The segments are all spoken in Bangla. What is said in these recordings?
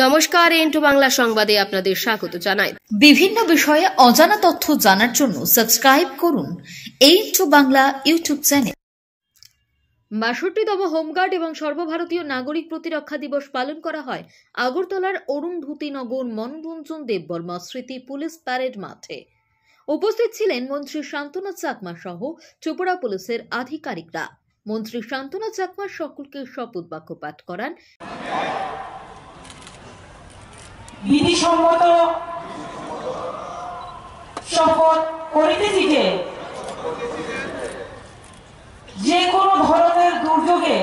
নমস্কার, ইন্টু বাংলা সংবাদে আপনাদের স্বাগত জানাই। বিভিন্ন বিষয়ে অজানা তথ্য জানার জন্য সাবস্ক্রাইব করুন ইন্টু বাংলা ইউটিউব চ্যানেল। ৬২তম হোমগার্ড এবং সর্বভারতীয় নাগরিক প্রতিরক্ষা দিবস পালন করা হয় আগরতলার অরুন্ধতীনগর মনোরঞ্জন দেববর্মা স্মৃতি পুলিশ প্যারেড মাঠে। উপস্থিত ছিলেন মন্ত্রী শান্তনু চাকমা সহ চোপড়া পুলিশের আধিকারিকরা। মন্ত্রী শান্তনু চাকমা সকলকে শপথ বাক্য পাঠ করান। বিধিসম্মত শপথ করিতেছি যে কোনো ধরনের দুর্যোগে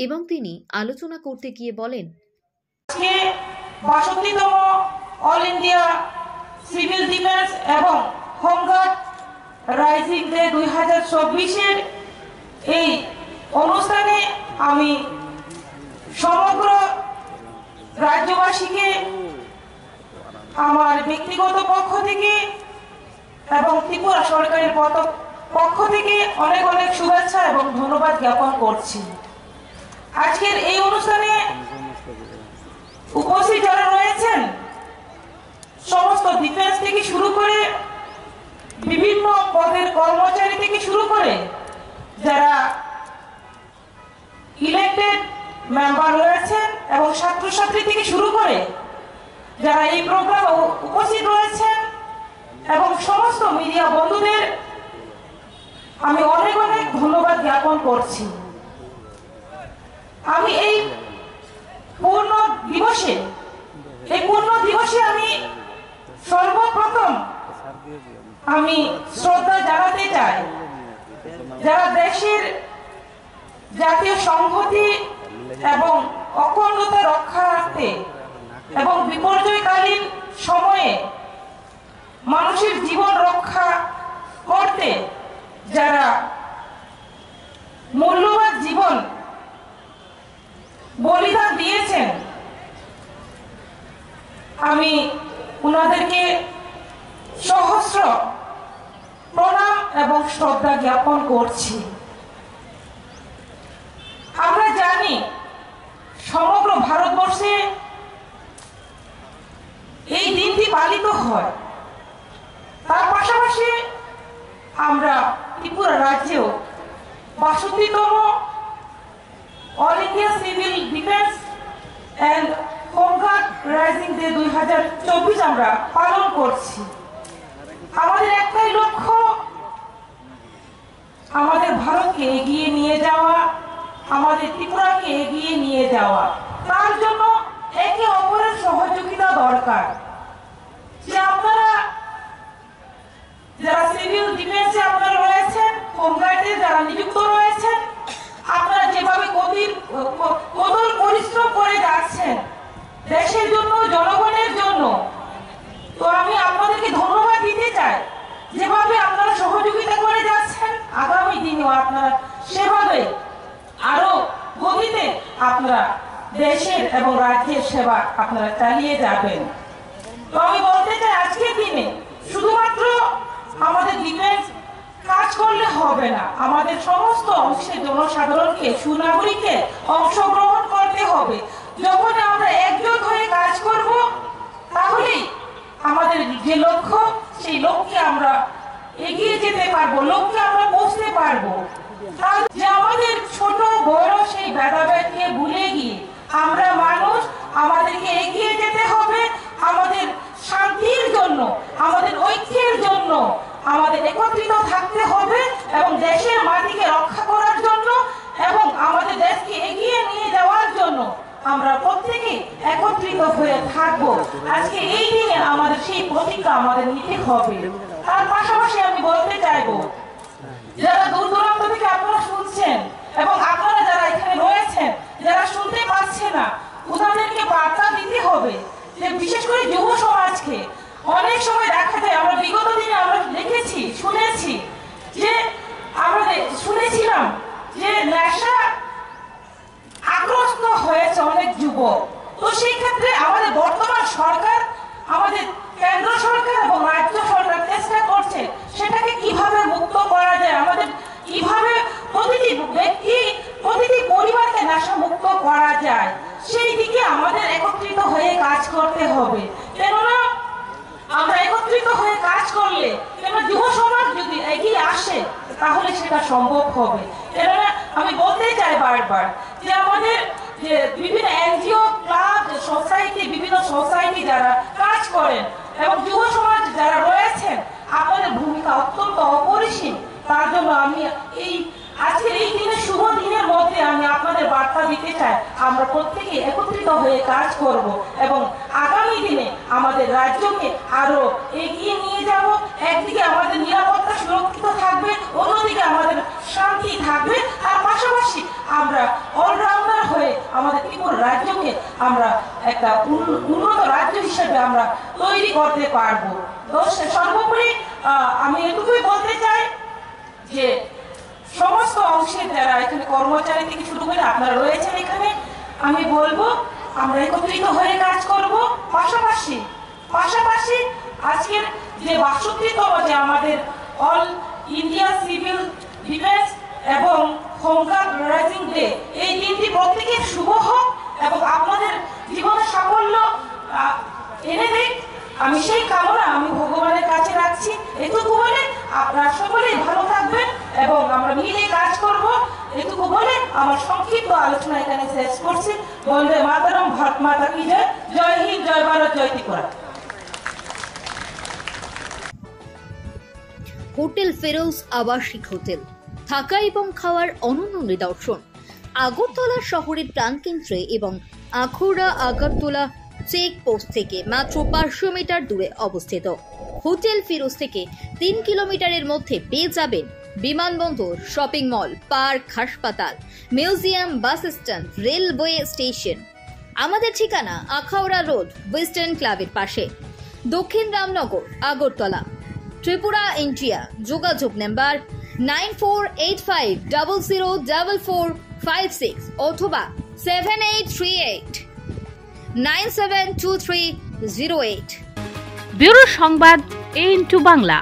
এবং তিনি আলোচনা করতে গিয়ে বলেন, আজকে ৬২তম অল ইন্ডিয়া সিভিল ডিফেন্স এবং হোমগার্ড রাইজিং ডে ২০২৪-এর এই অনুষ্ঠানে আমি সমগ্র রাজ্যবাসীকে আমার ব্যক্তিগত পক্ষ থেকে এবং ত্রিপুরা সরকারের পক্ষ থেকে অনেক অনেক শুভেচ্ছা এবং ধন্যবাদ জ্ঞাপন করছি। আজকের এই অনুষ্ঠানে উপস্থিত যারা রয়েছেন সমস্ত ডিফেন্স থেকে শুরু করে বিভিন্ন পদের কর্মচারী থেকে শুরু করে যারা ইলেক্টেড মেম্বার রয়েছেন এবং ছাত্রছাত্রী থেকে শুরু করে যারা এই প্রোগ্রামে উপস্থিত রয়েছেন এবং সমস্ত মিডিয়া বন্ধুদের আমি অনেক অনেক ধন্যবাদ জ্ঞাপন করছি। আমি এই পূর্ণ দিবসে আমি সর্বপ্রথম আমি শ্রদ্ধা জানাতে চাই যারা দেশের জাতীয় সংহতি এবং অখণ্ডতা রক্ষার্থে এবং বিপর্যয়কালীন সময়ে মানুষের জীবন রক্ষা করতে যারা মূল্যবান জীবন বলিদান দিয়েছেন, আমি ওনাদেরকে সহস্র প্রণাম এবং শ্রদ্ধা জ্ঞাপন করছি। আমরা জানি সমগ্র ভারতবর্ষে এই দিনটি পালিত হয়, তার পাশাপাশি আমরা ত্রিপুরা রাজ্যেও ৬২তম all India civil defence and home guard raising day ২০২৪ আমরা পালন করছি। আমাদের একটাই লক্ষ্য, আমাদের ভারতকে এগিয়ে নিয়ে যাওয়া, আমাদের ত্রিপুরাকে এগিয়ে নিয়ে যাওয়া। তার জন্য একে অপরের সহযোগিতা দরকার। যে আপনারা যারা সিভিল ডিফেন্সে আপনারা রয়েছেন, হোমগার্ডে যারা নিযুক্ত রয়েছেন, আপনারা যেভাবে কঠোর পরিশ্রম করে যাচ্ছেন দেশের জন্য, জনগণের জন্য, তো আমি আপনাদেরকে ধন্যবাদ দিতে চাই। যেভাবে আপনারা সহযোগিতা করে যাচ্ছেন, আগামী দিনেও আপনারা সেভাবে আরো গতিতে আপনারা দেশের এবং রাজ্যের সেবা আপনারা চালিয়ে যাবেন। তো আমি বলতে চাই আজকের দিনে শুধুমাত্র আমাদের ডিফেন্স কাজ করলে হবে না, আমাদের সমস্ত অংশের জনসাধারণকে, সুনাগরিককে অংশগ্রহণ করতে হবে। যখন আমরা একজোট হয়ে কাজ করব তাহলেই আমাদের যে লক্ষ্য সেই লক্ষ্যে আমরা এগিয়ে যেতে পারবো, লক্ষ্যে আমরা পৌঁছতে পারবো। যে আমাদের ছোট বড় সেই ভেদাভেদকে ভুলে গিয়ে আমরা মানুষ, আমাদেরকে এগিয়ে যেতে হবে আমাদের শান্তির জন্য, আমাদের ঐক্যের জন্য, আমাদের একত্রিত থাকতে হবে এবং দেশের মাটিকে রক্ষা করার জন্য এবং আমাদের দেশকে এগিয়ে নিয়ে যাওয়ার জন্য আমরা প্রত্যেকে একত্রিত হয়ে থাকবো। আজকে এই দিনে আমাদের সেই প্রতিজ্ঞা আমাদের নিতে হবে। তার পাশাপাশি আমি বলতে চাইবো, যারা দূর দূরান্ত থেকে আপনারা শুনছেন এবং আপনারা যারা এখানে রয়েছেন, যারা শুনতে পাচ্ছে না, ওনাদেরকে বার্তা দিতে হবে যে বিশেষ করে যুব সমাজকে। অনেক সময় দেখা যায়, আমরা বিগত দিনে আমরা দেখেছি, শুনেছি যে আমরা শুনেছিলাম যে নেশা আগ্রস্ত হয়েছে অনেক যুবক। তো সেই ক্ষেত্রে আমাদের বর্তমান সরকার, আমাদের কেন্দ্র সরকার এবং রাজ্য সরকার চেষ্টা করছে সেটাকে কিভাবে মুক্ত করা যায়, আমাদের কিভাবে প্রতিটি ব্যক্তি, প্রতিটি পরিবারকে নেশা মুক্ত করা যায়, সেই দিকে আমাদের একত্রিত হয়ে কাজ করতে হবে। কেননা আমরা একত্রিত হয়ে কাজ করলে, কেননা যুব সমাজ যদি এগিয়ে আসে তাহলে সেটা সম্ভব হবে। কেননা আমি বলতে চাই বারবার যে আমাদের যে বিভিন্ন এনজিও, ক্লাব, সোসাইটি, বিভিন্ন সোসাইটি যারা কাজ করেন এবং যুব সমাজ যারা রয়েছেন, আপনাদের ভূমিকা অত্যন্ত অপরিসীম। তার জন্য আমি এই আজকের এই দিনের শুভ দিনের মধ্যে আমি আপনাদের বার্তা দিতে চাই, আমরা প্রত্যেকে একত্রিত হয়ে কাজ করব এবং আগামী দিনে আমাদের রাজ্যকে আরো এগিয়ে নিয়ে যাব। একদিকে আমাদের নিরাপত্তা সুরক্ষিত থাকবে, অন্যদিকে আমাদের শান্তি থাকবে, আর পাশাপাশি আমরা অলরাউন্ডার হয়ে আমাদের ত্রিপুরা রাজ্যকে আমরা একটা উন্নত রাজ্য হিসেবে আমরা তৈরি করতে পারবো। তো সর্বোপরি আমি এটুকুই বলতে চাই যে সমস্ত অংশের যারা এখানে কর্মচারী থেকে শুরু করে আপনারা রয়েছেন এখানে, আমি বলবো আমরা একত্রিত হয়ে কাজ করব। পাশাপাশি আজকের যে ৬২তম যে আমাদের অল ইন্ডিয়া সিভিল ডিফেন্স এবং হোমগার্ড রাইজিং ডে, এই দিনটি প্রত্যেকের শুভ হোক এবং আপনাদের জীবনে সাফল্য এনে দিক, আমি সেই কামনা আমি ভগবানের কাছে রাখছি। এটুকু বলে আপনারা সকলেই ভালো থাকবেন এবং আমরা মিলে কাজ করব। এটুকু বলে আমার সংক্ষিপ্ত আলোচনা এখানে শেষ করছি। বন্দে মাতরম, ভারত মাতা কি জয়, জয় হিন্দ, জয় ভারত, জয় ত্রিপুরা। হোটেল ফেরোজ আবাসিক হোটেল, থাকা এবং খাওয়ার অনন্য নিদর্শন। আগরতলা শহরের প্রাণকেন্দ্রে এবং আখৌড়া আগরতলা চেকপোস্ট থেকে মাত্র 500 মিটার দূরে অবস্থিত। হোটেল ফিরোজ থেকে 3 কিলোমিটারের মধ্যে পেয়ে যাবেন বিমানবন্দর, শপিং মল, পার্ক, হাসপাতাল, museum, bus stand, railway station. আমাদের ঠিকানা আখাউড়া রোড, ওয়েস্টার্ন ক্লাবের পাশে, দক্ষিণ রামনগর, আগরতলা, ত্রিপুরা, ইন্ডিয়া। যোগাযোগ নাম্বার 9485004456 অথবা 7838972308। ব্যুরো সংবাদ A into বাংলা।